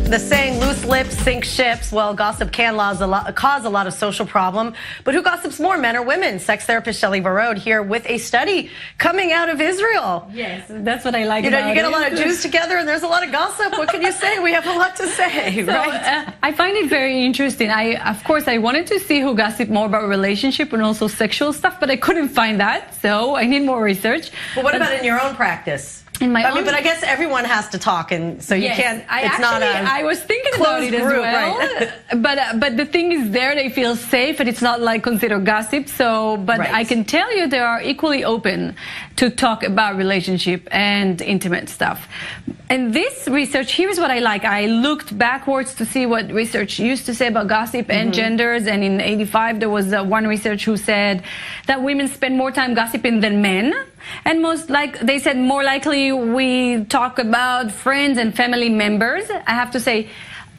The saying, loose lips sink ships. Well, gossip can cause a lot of social problem. But who gossips more, men or women? Sex therapist Вород here with a study coming out of Israel. Yes, that's what I like about it. You get a lot of Jews together and there's a lot of gossip. What can you say? We have a lot to say, right? I find it very interesting. Of course, I wanted to see who gossiped more about relationship and also sexual stuff, but I couldn't find that. So I need more research. But what about in your own practice? But I guess everyone has to talk, and so you can't. I was thinking about it as well. Right? but the thing is, there they feel safe, and it's not like considered gossip. So, but I can tell you, they are equally open to talk about relationship and intimate stuff. And this research, here's what I like. I looked backwards to see what research used to say about gossip and genders. And in '85, there was one research who said that women spend more time gossiping than men. And they said more likely we talk about friends and family members. I have to say,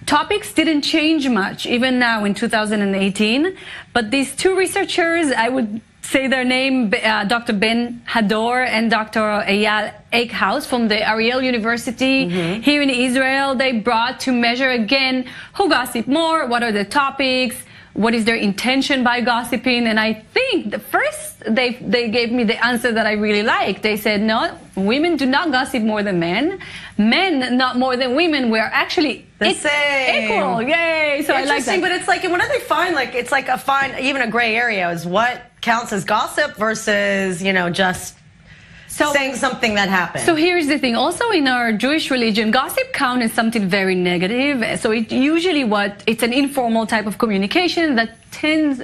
topics didn't change much, even now in 2018. But these two researchers, I would say their name, Dr. Ben Hador and Dr. Eyal Eichhaus from the Ariel University here in Israel, they brought to measure again who gossip more, what are the topics, what is their intention by gossiping. And I think the first they gave me the answer that I really liked. They said, no, women do not gossip more than men. Men not more than women. We're actually the same. Equal. Yay. So I like that. But it's like, what do they find? Like, it's like a fine, even a gray area is what counts as gossip versus, just saying something that happened. So here's the thing. Also in our Jewish religion, gossip counts as something very negative. So it's usually it's an informal type of communication that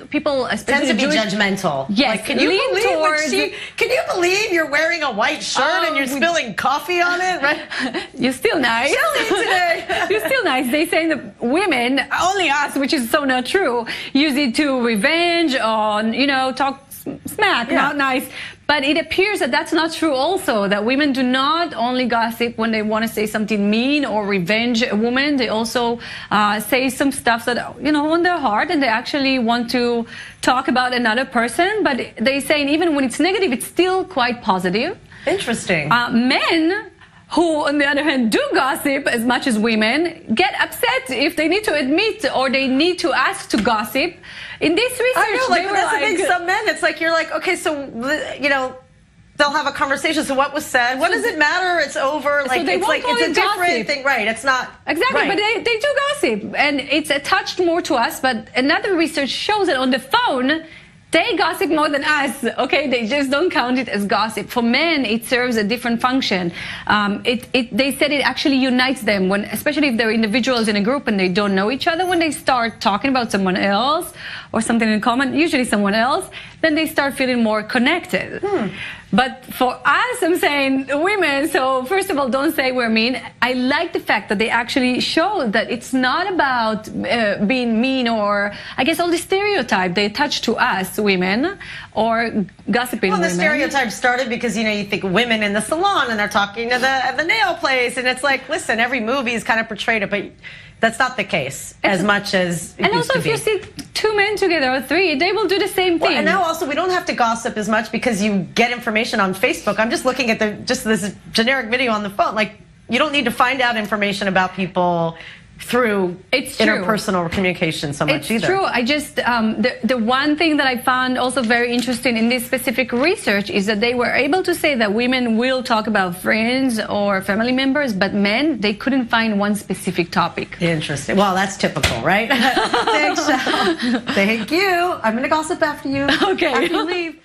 people, especially tends to be judgmental. Yes. Like, can you believe you're wearing a white shirt and you're spilling coffee on it? Right? You're still nice. Chilly today. You're still nice. They say that women, only us, which is so not true, use it to revenge on, talk smack, not nice. But it appears that that's not true also, that women do not only gossip when they want to say something mean or revenge a woman. They also say some stuff that, on their heart, and they actually want to talk about another person. But they say even when it's negative, it's still quite positive. Interesting. Men, who, on the other hand, do gossip as much as women, get upset if they need to admit or they need to ask to gossip. In this research, I know, that's the thing. Some men, it's like, you're like, okay, so, they'll have a conversation. So what was said? What does it matter? It's over. Like, so it's a different thing. Right. It's not. Exactly. Right. But they do gossip. And it's attached more to us. But another research shows that on the phone, they gossip more than us, okay? They just don't count it as gossip. For men, it serves a different function. They said it actually unites them, especially if they're individuals in a group and they don't know each other. When they start talking about someone else or something in common, usually someone else, then they start feeling more connected. But for us, I'm saying women, so first of all, don't say we're mean. I like the fact that they actually show that it's not about being mean or, I guess, all the stereotype they attach to us, women, or gossiping women. Well, the stereotype started because, you think women in the salon and they're talking to the nail place, and it's like, listen, every movie is kind of portrayed it, but that's not the case as much as it used to be. And also, if you see two men together or three, they will do the same thing. Well, and now also, we don't have to gossip as much because you get information on Facebook. I'm just looking at this generic video on the phone. Like, you don't need to find out information about people through interpersonal communication so much either. It's true. I just, the one thing that I found also very interesting in this specific research is that they were able to say that women will talk about friends or family members, but men, they couldn't find one specific topic. Interesting. Well, that's typical, right? Thanks, Shal. Thank you. I'm going to gossip after you. Okay. After you leave.